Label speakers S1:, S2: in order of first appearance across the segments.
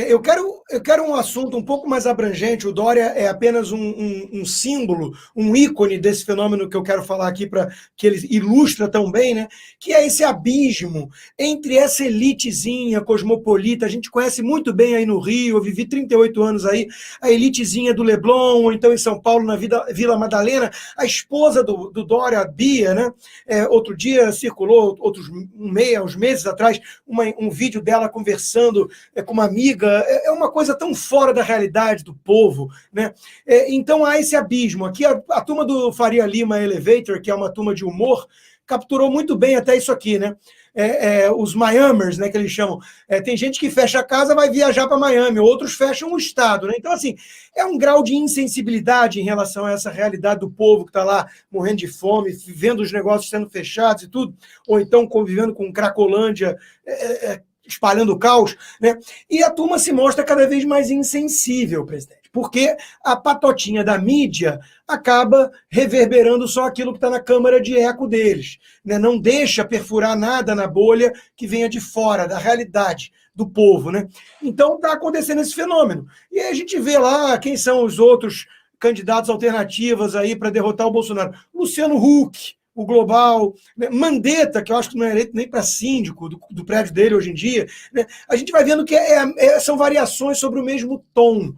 S1: Eu quero um assunto um pouco mais abrangente. O Dória é apenas um símbolo, um ícone desse fenômeno que eu quero falar aqui, que ele ilustra tão bem, né? Que é esse abismo entre essa elitezinha cosmopolita. A gente conhece muito bem aí no Rio, eu vivi 38 anos aí, a elitezinha do Leblon, ou então em São Paulo, na Vila Madalena, a esposa do Dória, a Bia, né? Outro dia circulou, uns meses atrás, um vídeo dela conversando com uma amiga. É uma coisa tão fora da realidade do povo, né? Então há esse abismo. Aqui a turma do Faria Lima Elevator, que é uma turma de humor, capturou muito bem até isso aqui, né? Os Miamers, né, que eles chamam. Tem gente que fecha a casa, vai viajar para Miami, outros fecham o estado, né? Então, assim, é um grau de insensibilidade em relação a essa realidade do povo que está lá morrendo de fome, vendo os negócios sendo fechados e tudo, ou então convivendo com Cracolândia, espalhando o caos, né? E a turma se mostra cada vez mais insensível, presidente, porque a patotinha da mídia acaba reverberando só aquilo que está na câmara de eco deles, né? Não deixa perfurar nada na bolha que venha de fora, da realidade do povo, né? Então está acontecendo esse fenômeno. E aí a gente vê lá quem são os outros candidatos alternativas aí para derrotar o Bolsonaro. Luciano Huck, o Global, né? Mandetta, que eu acho que não é eleito nem para síndico do prédio dele hoje em dia, né? A gente vai vendo que são variações sobre o mesmo tom.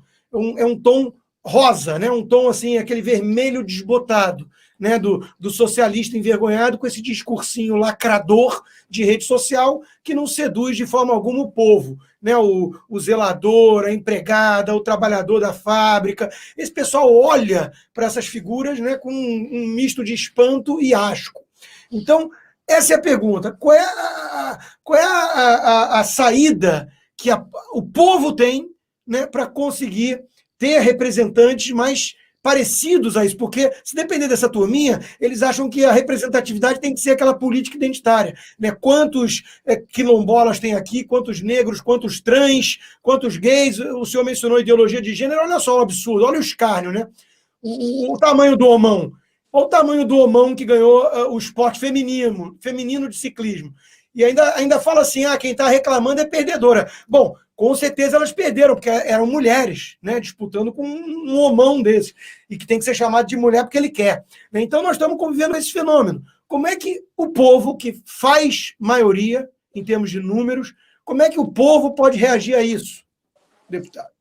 S1: É um tom rosa, né? Um tom assim, aquele vermelho desbotado, né? Do socialista envergonhado com esse discursinho lacrador de rede social que não seduz de forma alguma o povo, né? O zelador, a empregada, o trabalhador da fábrica. Esse pessoal olha para essas figuras, né, com um misto de espanto e asco. Então, essa é a pergunta. Qual é a saída que o povo tem, né, para conseguir ter representantes mais parecidos a isso? Porque, se depender dessa turminha, eles acham que a representatividade tem que ser aquela política identitária, né? Quantos quilombolas tem aqui, quantos negros, quantos trans, quantos gays. O senhor mencionou ideologia de gênero, olha só o absurdo, olha o escárnio, né? O tamanho do homão. Olha o tamanho do homão que ganhou o esporte feminino de ciclismo. E ainda fala assim, quem está reclamando é perdedora. Bom, com certeza elas perderam, porque eram mulheres, né, disputando com um homão desse, e que tem que ser chamado de mulher porque ele quer. Então nós estamos convivendo com esse fenômeno. Como é que o povo, que faz maioria em termos de números, como é que o povo pode reagir a isso, deputado?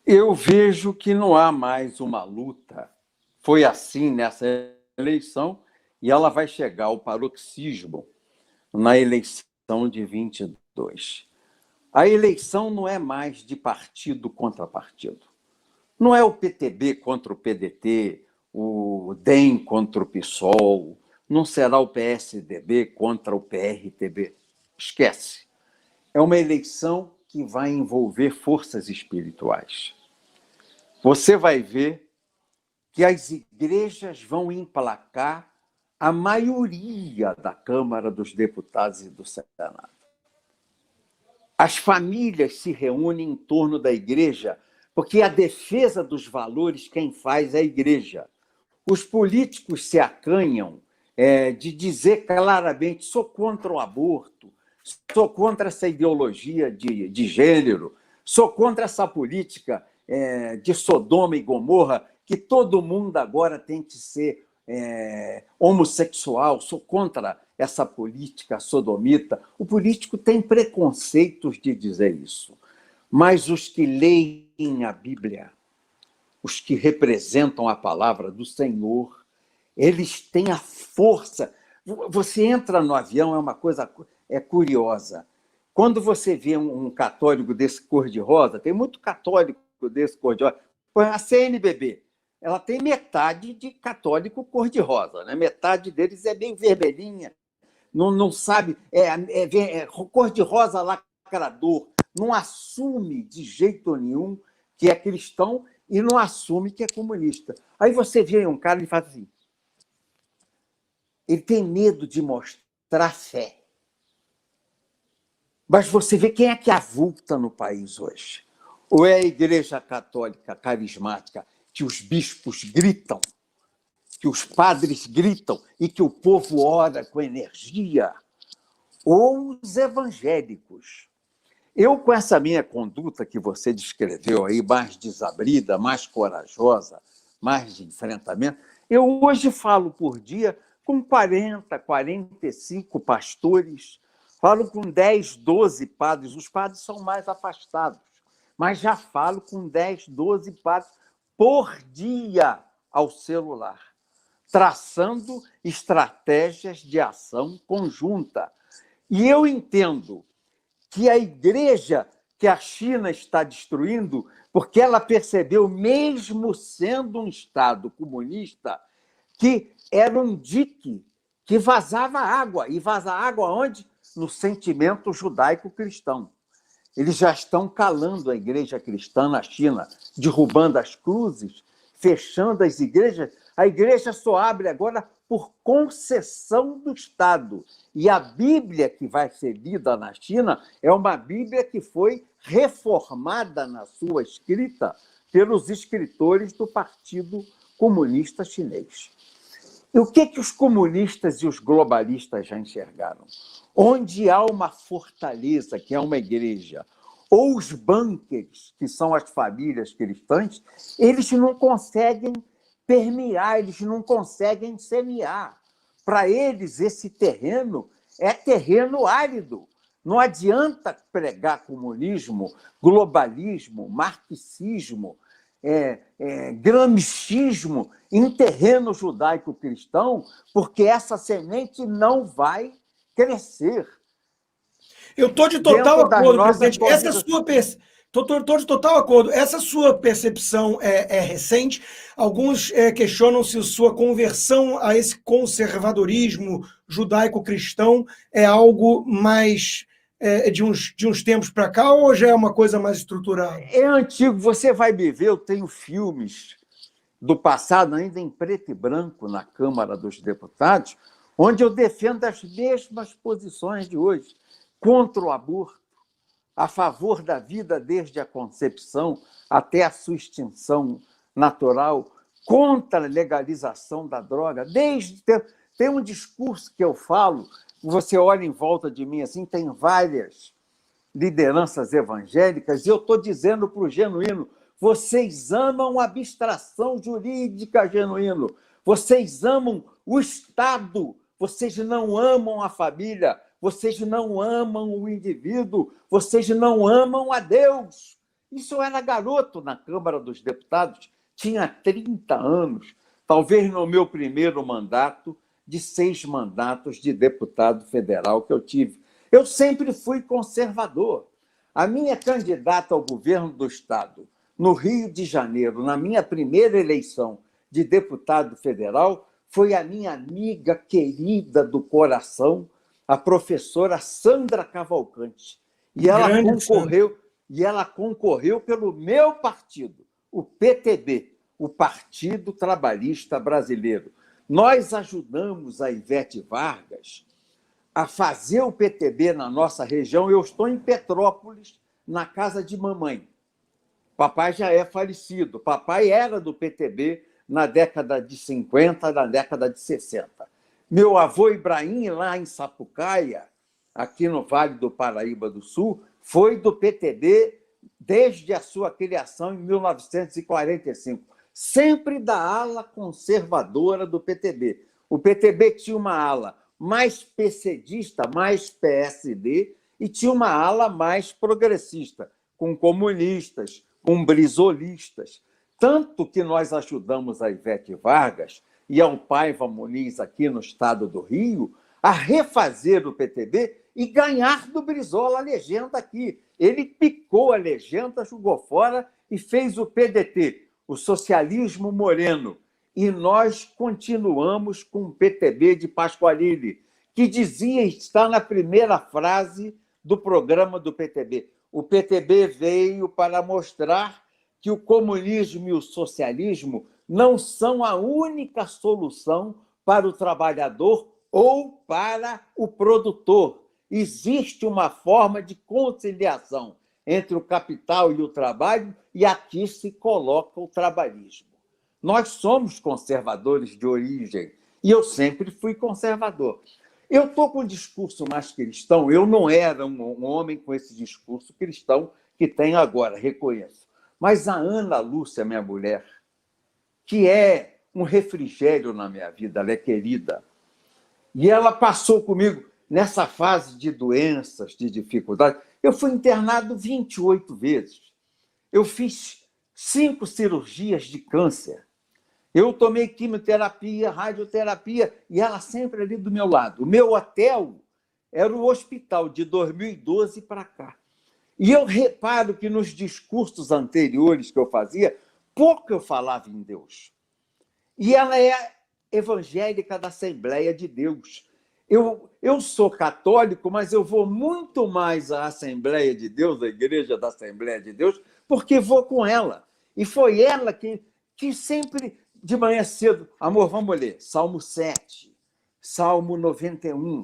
S2: Eu vejo que não há mais uma luta. Foi assim nessa eleição e ela vai chegar ao paroxismo na eleição de 22. A eleição não é mais de partido contra partido. Não é o PTB contra o PDT, o DEM contra o PSOL, não será o PSDB contra o PRTB. Esquece. É uma eleição que vai envolver forças espirituais. Você vai ver que as igrejas vão emplacar a maioria da Câmara dos Deputados e do Senado. As famílias se reúnem em torno da igreja, porque a defesa dos valores quem faz é a igreja. Os políticos se acanham de dizer claramente: sou contra o aborto, sou contra essa ideologia de gênero, sou contra essa política de Sodoma e Gomorra, que todo mundo agora tem que ser homossexual, sou contra essa política sodomita. O político tem preconceitos de dizer isso, mas os que leem a Bíblia, os que representam a palavra do Senhor, eles têm a força. Você entra no avião, é uma coisa curiosa. Quando você vê um católico desse cor-de-rosa, tem muito católico desse cor-de-rosa, a CNBB, ela tem metade de católico cor-de-rosa, né? Metade deles é bem vermelhinha, não sabe, cor-de-rosa lacrador, não assume de jeito nenhum que é cristão e não assume que é comunista. Aí você vê um cara e faz assim, ele tem medo de mostrar fé. Mas você vê quem é que avulta no país hoje. Ou é a Igreja Católica carismática, que os bispos gritam, que os padres gritam e que o povo ora com energia, ou os evangélicos. Eu, com essa minha conduta que você descreveu aí, mais desabrida, mais corajosa, mais de enfrentamento, eu hoje falo por dia com 40, 45 pastores, falo com 10, 12 padres. Os padres são mais afastados, mas já falo com 10, 12 padres por dia ao celular, traçando estratégias de ação conjunta. E eu entendo que a igreja que a China está destruindo, porque ela percebeu, mesmo sendo um Estado comunista, que era um dique que vazava água. E vaza água onde? No sentimento judaico-cristão. Eles já estão calando a igreja cristã na China, derrubando as cruzes, fechando as igrejas. A igreja só abre agora por concessão do Estado. E a Bíblia que vai ser lida na China é uma Bíblia que foi reformada na sua escrita pelos escritores do Partido Comunista Chinês. E o que os comunistas e os globalistas já enxergaram? Onde há uma fortaleza, que é uma igreja, ou os bunkers, que são as famílias cristãs, eles não conseguem permear, eles não conseguem semear. Para eles, esse terreno é terreno árido. Não adianta pregar comunismo, globalismo, marxismo, gramscismo em terreno judaico-cristão, porque essa semente não vai crescer.
S1: Eu estou de total acordo, presidente. Estou de total acordo. Essa sua percepção é recente. Alguns questionam se sua conversão a esse conservadorismo judaico-cristão é algo mais de uns tempos para cá ou já é uma coisa mais estruturada?
S2: É antigo. Você vai me ver, eu tenho filmes do passado, ainda em preto e branco, na Câmara dos Deputados, onde eu defendo as mesmas posições de hoje, contra o aborto, a favor da vida desde a concepção até a sua extinção natural, contra a legalização da droga. Tem um discurso que eu falo, você olha em volta de mim assim, tem várias lideranças evangélicas, e eu estou dizendo para o genuíno: vocês amam a abstração jurídica, genuíno, vocês amam o Estado, vocês não amam a família, vocês não amam o indivíduo, vocês não amam a Deus. Isso eu era garoto na Câmara dos Deputados, tinha 30 anos, talvez no meu primeiro mandato, de 6 mandatos de deputado federal que eu tive. Eu sempre fui conservador. A minha candidata ao governo do Estado, no Rio de Janeiro, na minha primeira eleição de deputado federal, foi a minha amiga querida do coração, a professora Sandra Cavalcante. E ela concorreu pelo meu partido, o PTB, o Partido Trabalhista Brasileiro. Nós ajudamos a Ivete Vargas a fazer o PTB na nossa região. Eu estou em Petrópolis, na casa de mamãe. Papai já é falecido. Papai era do PTB na década de 50, na década de 60. Meu avô Ibrahim, lá em Sapucaia, aqui no Vale do Paraíba do Sul, foi do PTB desde a sua criação em 1945, sempre da ala conservadora do PTB. O PTB tinha uma ala mais PCdista, mais PSD, e tinha uma ala mais progressista, com comunistas, com brizolistas. Tanto que nós ajudamos a Ivete Vargas e ao Paiva Muniz, aqui no estado do Rio, a refazer o PTB e ganhar do Brizola a legenda aqui. Ele picou a legenda, jogou fora e fez o PDT, o Socialismo Moreno. E nós continuamos com o PTB de Pasqualini, que dizia estar na primeira frase do programa do PTB. O PTB veio para mostrar que o comunismo e o socialismo não são a única solução para o trabalhador ou para o produtor. Existe uma forma de conciliação entre o capital e o trabalho, e aqui se coloca o trabalhismo. Nós somos conservadores de origem, e eu sempre fui conservador. Eu estou com um discurso mais cristão, eu não era um homem com esse discurso cristão que tem agora, reconheço. Mas a Ana Lúcia, minha mulher, que é um refrigério na minha vida, ela é querida, e ela passou comigo nessa fase de doenças, de dificuldades. Eu fui internado 28 vezes. Eu fiz 5 cirurgias de câncer. Eu tomei quimioterapia, radioterapia, e ela sempre ali do meu lado. O meu hotel era o hospital, de 2012 para cá. E eu reparo que nos discursos anteriores que eu fazia, pouco eu falava em Deus. E ela é evangélica da Assembleia de Deus. Eu sou católico, mas eu vou muito mais à Assembleia de Deus, à Igreja da Assembleia de Deus, porque vou com ela. E foi ela que sempre, de manhã cedo, amor, vamos ler Salmo 7, Salmo 91.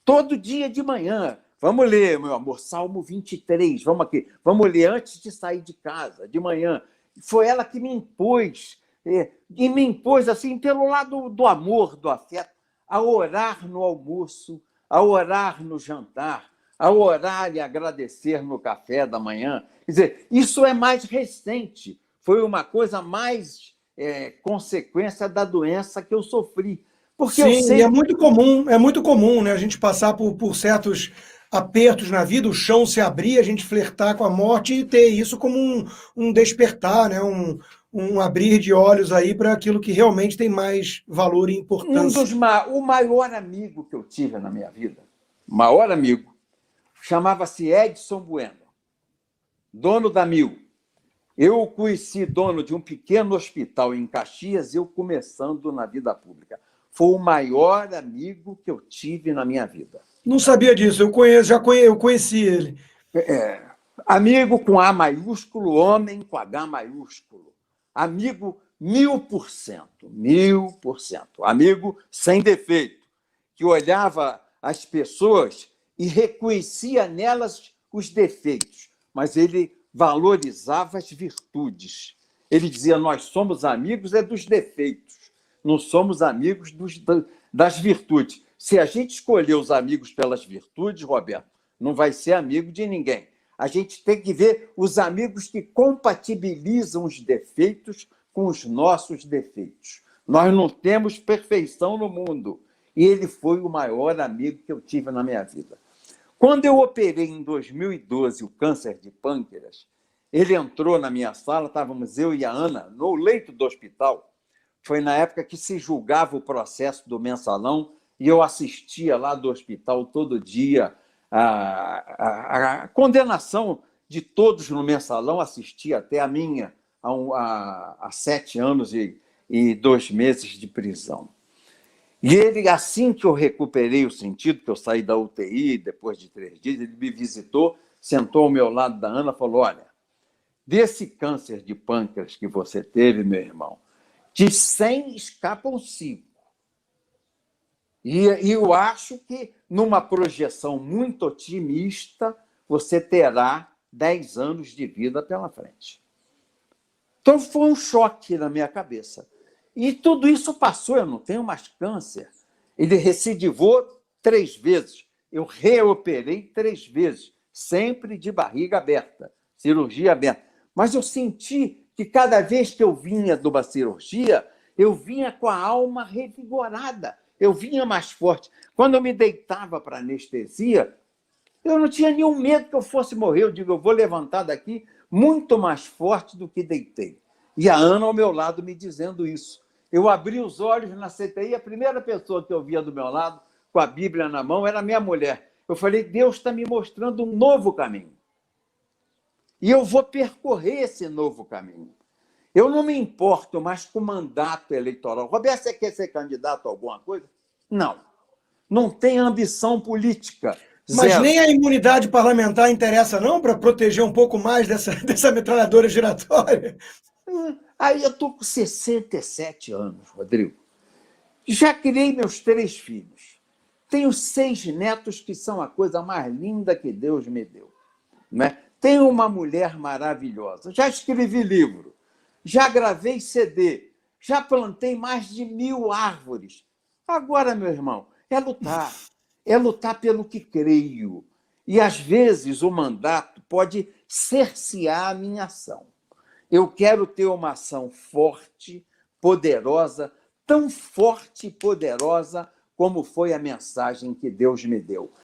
S2: Todo dia de manhã, vamos ler, meu amor, Salmo 23, vamos aqui, vamos ler antes de sair de casa, de manhã. Foi ela que me impôs, e me impôs assim, pelo lado do amor, do afeto, a orar no almoço, a orar no jantar, a orar e agradecer no café da manhã. Quer dizer, isso é mais recente, foi uma coisa mais consequência da doença que eu sofri. Porque
S1: Sim,
S2: eu
S1: e
S2: sempre...
S1: é muito comum, né, a gente passar por certos apertos na vida, o chão se abrir, a gente flertar com a morte e ter isso como um despertar, né, um abrir de olhos aí para aquilo que realmente tem mais valor e importância.
S2: O maior amigo que eu tive na minha vida, o maior amigo, chamava-se Edson Bueno, dono da Mil. Eu o conheci dono de um pequeno hospital em Caxias, eu começando na vida pública. Foi o maior amigo que eu tive na minha vida.
S1: Não sabia disso, eu conheci ele.
S2: Amigo com A maiúsculo, homem com H maiúsculo. Amigo 1000%, 1000%. Amigo sem defeito, que olhava as pessoas e reconhecia nelas os defeitos, mas ele valorizava as virtudes. Ele dizia, nós somos amigos dos defeitos, não somos amigos das virtudes. Se a gente escolher os amigos pelas virtudes, Roberto, não vai ser amigo de ninguém. A gente tem que ver os amigos que compatibilizam os defeitos com os nossos defeitos. Nós não temos perfeição no mundo. E ele foi o maior amigo que eu tive na minha vida. Quando eu operei em 2012 o câncer de pâncreas, ele entrou na minha sala, estávamos eu e a Ana no leito do hospital. Foi na época que se julgava o processo do mensalão e eu assistia lá do hospital todo dia a condenação de todos no mensalão, assistia até a minha, há 7 anos e 2 meses de prisão. E ele, assim que eu recuperei o sentido, que eu saí da UTI, depois de 3 dias, ele me visitou, sentou ao meu lado da Ana e falou, olha, desse câncer de pâncreas que você teve, meu irmão, de 100 escapam 5. E eu acho que, numa projeção muito otimista, você terá 10 anos de vida pela frente. Então, foi um choque na minha cabeça. E tudo isso passou, eu não tenho mais câncer. Ele recidivou 3 vezes. Eu reoperei 3 vezes, sempre de barriga aberta, cirurgia aberta. Mas eu senti que cada vez que eu vinha de uma cirurgia, eu vinha com a alma revigorada, eu vinha mais forte. Quando eu me deitava para anestesia, eu não tinha nenhum medo que eu fosse morrer. Eu digo, eu vou levantar daqui muito mais forte do que deitei. E a Ana ao meu lado me dizendo isso. Eu abri os olhos na CTI, a primeira pessoa que eu via do meu lado, com a Bíblia na mão, era a minha mulher. Eu falei, Deus está me mostrando um novo caminho. E eu vou percorrer esse novo caminho. Eu não me importo mais com o mandato eleitoral. Roberto, você quer ser candidato a alguma coisa? Não. Não tem ambição política.
S1: Mas
S2: Zero.
S1: nem a imunidade parlamentar interessa, não, para proteger um pouco mais dessa metralhadora giratória?
S2: Aí eu estou com 67 anos, Rodrigo. Já criei meus 3 filhos. Tenho 6 netos que são a coisa mais linda que Deus me deu. Né? Tenho uma mulher maravilhosa. Já escrevi livro. Já gravei CD. Já plantei mais de 1000 árvores. Agora, meu irmão, É lutar pelo que creio. E, às vezes, o mandato pode cercear a minha ação. Eu quero ter uma ação forte, poderosa, tão forte e poderosa como foi a mensagem que Deus me deu.